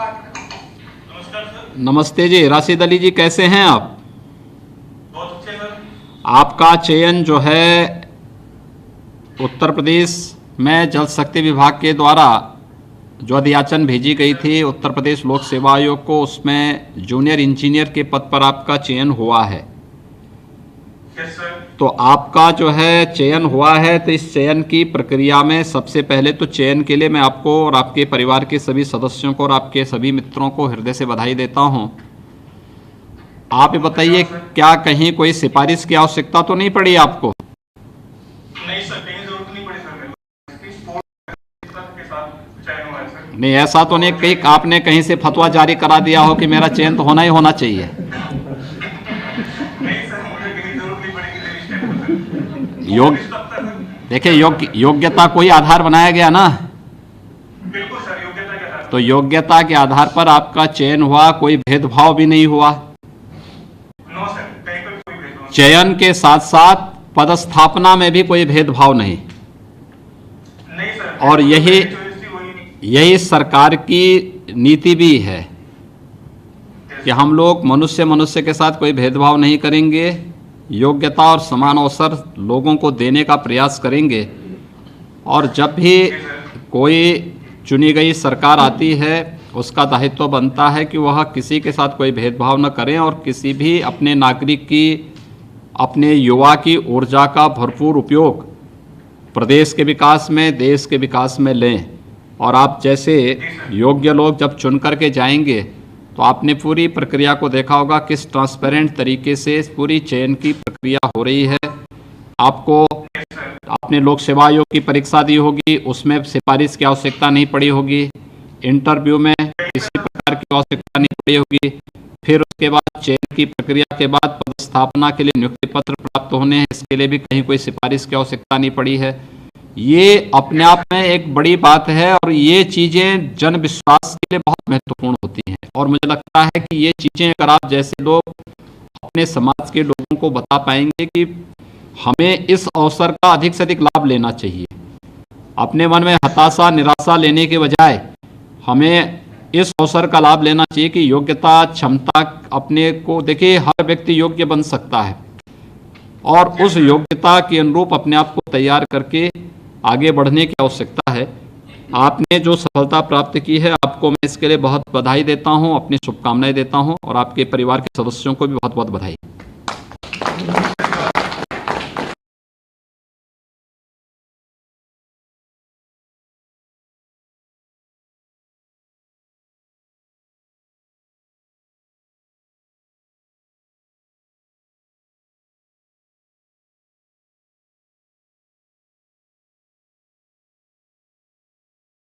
नमस्कार सर। नमस्ते जी, राशिद अली जी, कैसे हैं आप? बहुत अच्छे सर। आपका चयन जो है उत्तर प्रदेश में जल शक्ति विभाग के द्वारा जो अधियाचन भेजी गई थी उत्तर प्रदेश लोक सेवा आयोग को, उसमें जूनियर इंजीनियर के पद पर आपका चयन हुआ है। Yes sir. तो आपका जो है चयन हुआ है, तो इस चयन की प्रक्रिया में सबसे पहले तो चयन के लिए मैं आपको और आपके परिवार के सभी सदस्यों को और आपके सभी मित्रों को हृदय से बधाई देता हूं। आप ये बताइए, क्या कहीं कोई सिफारिश की आवश्यकता तो नहीं पड़ी आपको? नहीं सर, कहीं जरूरत नहीं पड़ी सर। मेरे को के साथ चयन हुआ है सर। नहीं, ऐसा तो नहीं कहीं आपने कहीं से फतवा जारी करा दिया हो कि मेरा चयन तो होना ही होना चाहिए? नहीं सर, मुझे कहीं जरूरत नहीं पड़ेगी रजिस्टर को सर। देखिए, योग्यता कोई आधार बनाया गया ना। बिल्कुल सर, योग्यता के आधार तो योग्यता के आधार पर आपका चयन हुआ, कोई भेदभाव भी नहीं हुआ। नो सर, कहीं पर कोई भेदभाव चयन के साथ साथ पदस्थापना में भी कोई भेदभाव नहीं। नहीं सर। और यही सरकार की नीति भी है कि हम लोग मनुष्य के साथ कोई भेदभाव नहीं करेंगे, योग्यता और समान अवसर लोगों को देने का प्रयास करेंगे। और जब भी कोई चुनी गई सरकार आती है, उसका दायित्व बनता है कि वह किसी के साथ कोई भेदभाव न करें और किसी भी अपने नागरिक की, अपने युवा की ऊर्जा का भरपूर उपयोग प्रदेश के विकास में, देश के विकास में लें। और आप जैसे योग्य लोग जब चुन करके जाएंगे तो आपने पूरी प्रक्रिया को देखा होगा किस ट्रांसपेरेंट तरीके से पूरी चयन की प्रक्रिया हो रही है। आपको आपने लोक सेवा आयोग की परीक्षा दी होगी, उसमें सिफारिश की आवश्यकता नहीं पड़ी होगी। इंटरव्यू में किसी प्रकार की आवश्यकता नहीं पड़ी होगी। फिर उसके बाद चयन की प्रक्रिया के बाद पदस्थापना के लिए नियुक्ति पत्र प्राप्त होने हैं, इसके लिए भी कहीं कोई सिफारिश की आवश्यकता नहीं पड़ी है। ये अपने आप में एक बड़ी बात है और ये चीज़ें जन विश्वास के लिए बहुत महत्वपूर्ण होती हैं। और मुझे लगता है कि ये चीज़ें अगर आप जैसे लोग अपने समाज के लोगों को बता पाएंगे कि हमें इस अवसर का अधिक से अधिक लाभ लेना चाहिए, अपने मन में हताशा निराशा लेने के बजाय हमें इस अवसर का लाभ लेना चाहिए कि योग्यता क्षमता अपने को, देखिए हर व्यक्ति योग्य बन सकता है और उस योग्यता के अनुरूप अपने आप को तैयार करके आगे बढ़ने की आवश्यकता है। आपने जो सफलता प्राप्त की है, आपको मैं इसके लिए बहुत बधाई देता हूं, अपनी शुभकामनाएं देता हूं और आपके परिवार के सदस्यों को भी बहुत बहुत बधाई।